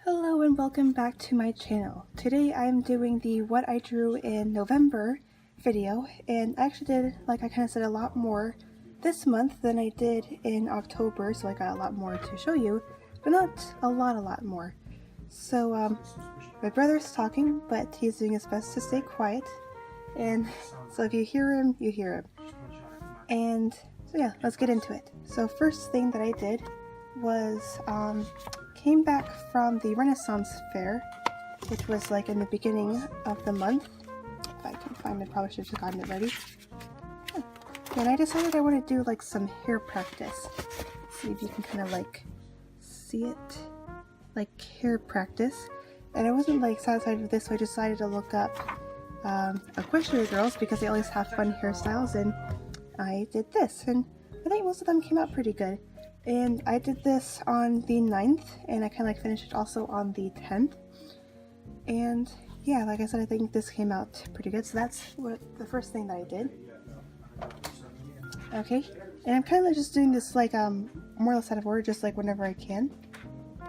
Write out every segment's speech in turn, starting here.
Hello and welcome back to my channel. Today I'm doing the what I drew in November video, and I actually did, like I kind of said, a lot more this month than I did in October, so I got a lot more to show you, but not a lot more. So my brother's talking, but he's doing his best to stay quiet, and so if you hear him, you hear him. And so yeah, let's get into it. So first thing that I did was came back from the Renaissance Fair, which was like in the beginning of the month. If I can find it, probably should have gotten it ready. And I decided I want to do like some hair practice. See if you can kind of like see it, like hair practice. And I wasn't like satisfied with this, so I decided to look up Equestrian girls because they always have fun hairstyles, and I did this, and I think most of them came out pretty good. And I did this on the 9th, and I kind of like finished it also on the 10th. And yeah, like I said, I think this came out pretty good. So that's what the first thing that I did. Okay, and I'm kind of just doing this like more or less out of order, just like whenever I can,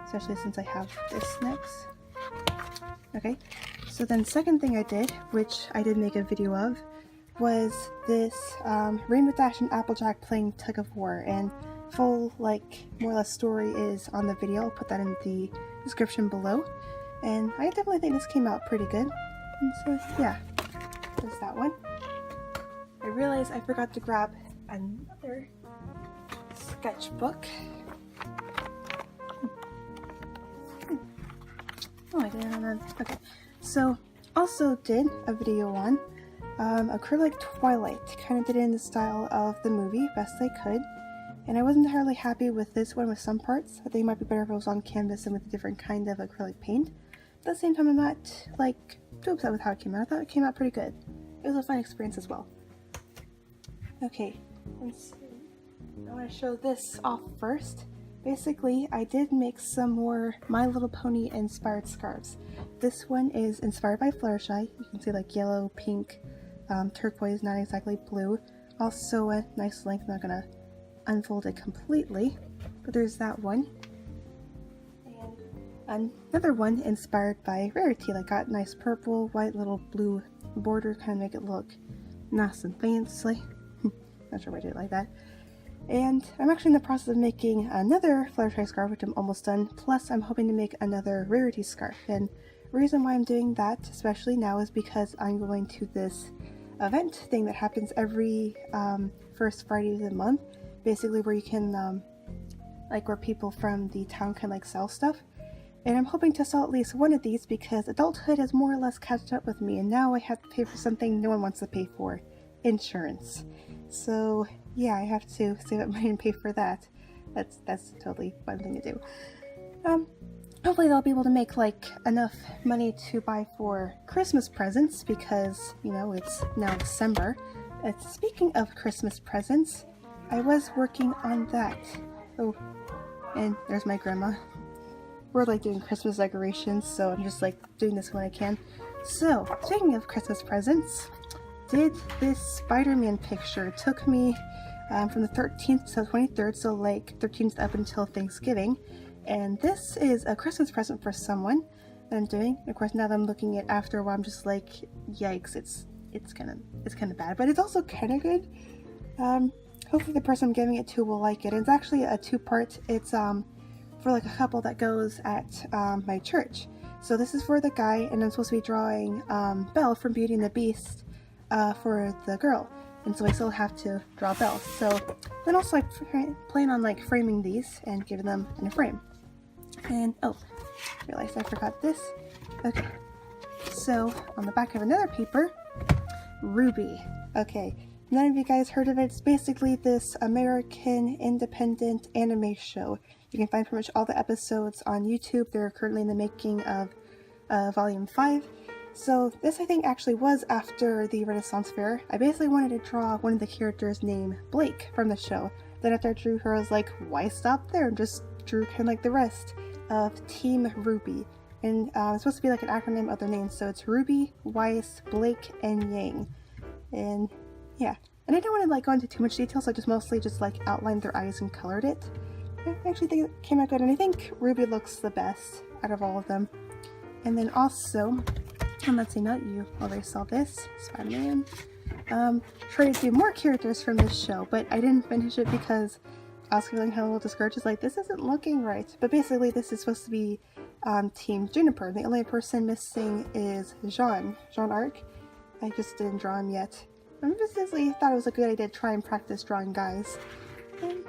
especially since I have this next. Okay, so then second thing I did, which I did make a video of, was this Rainbow Dash and Applejack playing tug of war, and full like more or less story is on the video. I'll put that in the description below, and I definitely think this came out pretty good. And so yeah, there's that one. I realized I forgot to grab another sketchbook. Oh, I didn't. Okay, so also did a video on acrylic Twilight. Kind of did it in the style of the movie best I could. And I wasn't entirely happy with this one with some parts. I think it might be better if it was on canvas and with a different kind of acrylic paint. But at the same time, I'm not like too upset with how it came out. I thought it came out pretty good. It was a fun experience as well. Okay, let's see. I want to show this off first. Basically, I did make some more My Little Pony inspired scarves. This one is inspired by Fluttershy. You can see like yellow, pink, turquoise, not exactly blue. Also a nice length. I'm not gonna unfold it completely, but there's that one. And another one inspired by Rarity, like got nice purple, white, little blue border, kind of make it look nice and fancy. Not sure why I did it like that. And I'm actually in the process of making another Fluttershy scarf, which I'm almost done, plus I'm hoping to make another Rarity scarf. And the reason why I'm doing that, especially now, is because I'm going to this event thing that happens every first Friday of the month, basically where you can like where people from the town can like sell stuff, and I'm hoping to sell at least one of these because adulthood has more or less caught up with me, and now I have to pay for something no one wants to pay for: insurance. So yeah, I have to save up money and pay for that. That's totally a fun thing to do. Hopefully they'll be able to make like enough money to buy for Christmas presents, because you know it's now December. Speaking of Christmas presents, I was working on that. Oh, and there's my grandma. We're like doing Christmas decorations, so I'm just like doing this when I can. So, speaking of Christmas presents, did this Spider-Man picture. It took me from the 13th to the 23rd, so like 13th up until Thanksgiving. And this is a Christmas present for someone that I'm doing. Of course, now that I'm looking at it after a while, I'm just like, yikes, it's kind of bad, but it's also kind of good. Hopefully the person I'm giving it to will like it. It's actually a two-part. It's for like a couple that goes at my church. So this is for the guy, and I'm supposed to be drawing Belle from Beauty and the Beast for the girl. And so I still have to draw Belle. So then also I plan on like framing these and giving them in a frame. And oh, realized I forgot this. Okay, so on the back of another paper, Ruby. Okay. None of you guys heard of it. It's basically this American independent anime show. You can find pretty much all the episodes on YouTube. They're currently in the making of Volume 5. So this I think actually was after the Renaissance Fair. I basically wanted to draw one of the characters named Blake from the show. Then after I drew her, I was like, why stop there? And just drew kind of like the rest of Team Ruby. And it's supposed to be like an acronym of their names. So it's Ruby, Weiss, Blake, and Yang. And yeah, and I don't want to like go into too much detail, so I just mostly just like outlined their eyes and colored it. I actually think it came out good, and I think Ruby looks the best out of all of them. And then also, and let's see, not you already saw this, Spider-Man. Try to do more characters from this show, but I didn't finish it because I was feeling a little discouraged. It's like, this isn't looking right. But basically, this is supposed to be Team Juniper. The only person missing is Jean Arc. I just didn't draw him yet. I basically thought it was a good idea to try and practice drawing guys. And,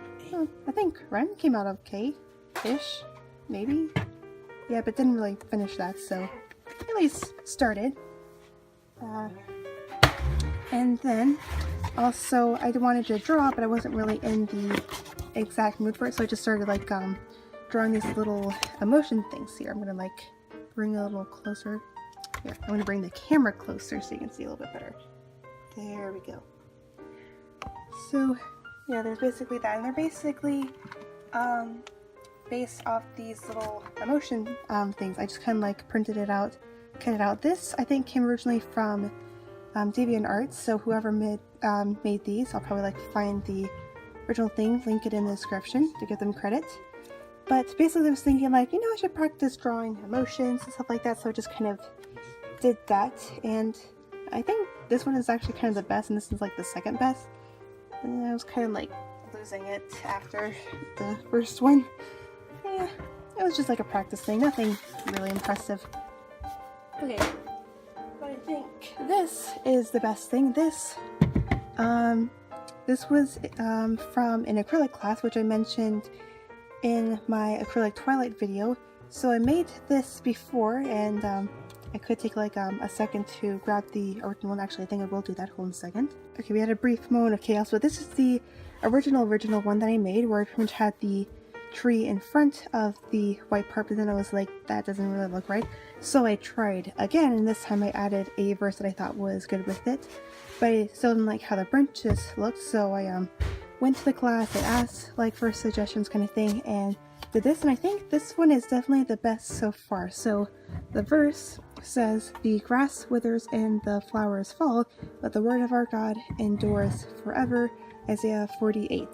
I think Ren came out okay-ish, maybe? Yeah, but didn't really finish that, so at least started. And then, also, I wanted to draw, but I wasn't really in the exact mood for it, so I just started, like, drawing these little emotion things here. I'm gonna, like, bring a little closer. Here, I'm gonna bring the camera closer so you can see a little bit better. There we go. So, yeah, there's basically that, and they're basically, based off these little emotion, things. I just kind of, like, printed it out, cut it out. This, I think, came originally from DeviantArt, so whoever made these, I'll probably, like, find the original thing, link it in the description to give them credit. But basically I was thinking, like, I should practice drawing emotions and stuff like that, so I just kind of did that, and I think this one is actually kind of the best, and this is, like, the second best. And I was kind of, like, losing it after the first one. Yeah, it was just like a practice thing, nothing really impressive. Okay, but I think this is the best thing. This was from an acrylic class, which I mentioned in my acrylic Twilight video. So I made this before, and I could take like a second to grab the original one. Actually, I think I will do that. Hold on a second. Okay, we had a brief moment of chaos, but this is the original one that I made, where I pretty much had the tree in front of the white part, but then I was like, that doesn't really look right. So I tried again, and this time I added a verse that I thought was good with it, but I still didn't like how the branches looked, so I went to the class, I asked like for suggestions kind of thing, and did this, and I think this one is definitely the best so far. So the verse says, "The grass withers and the flowers fall, but the word of our God endures forever." Isaiah 48.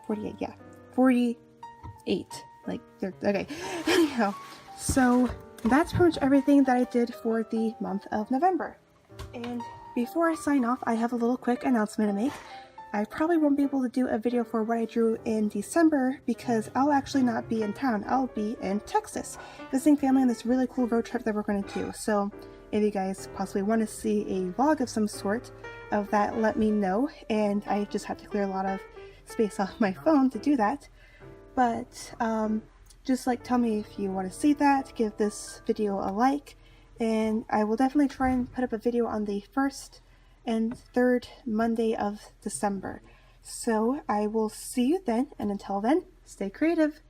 48, yeah. 48. Like, okay. Anyhow, so that's pretty much everything that I did for the month of November. And before I sign off, I have a little quick announcement to make. I probably won't be able to do a video for what I drew in December because I'll actually not be in town. I'll be in Texas, visiting family on this really cool road trip that we're going to do. So if you guys possibly want to see a vlog of some sort of that, let me know. And I just have to clear a lot of space off my phone to do that. But just like tell me if you want to see that, give this video a like, and I will definitely try and put up a video on the 1st and 3rd Monday of December. So I will see you then, and until then, stay creative.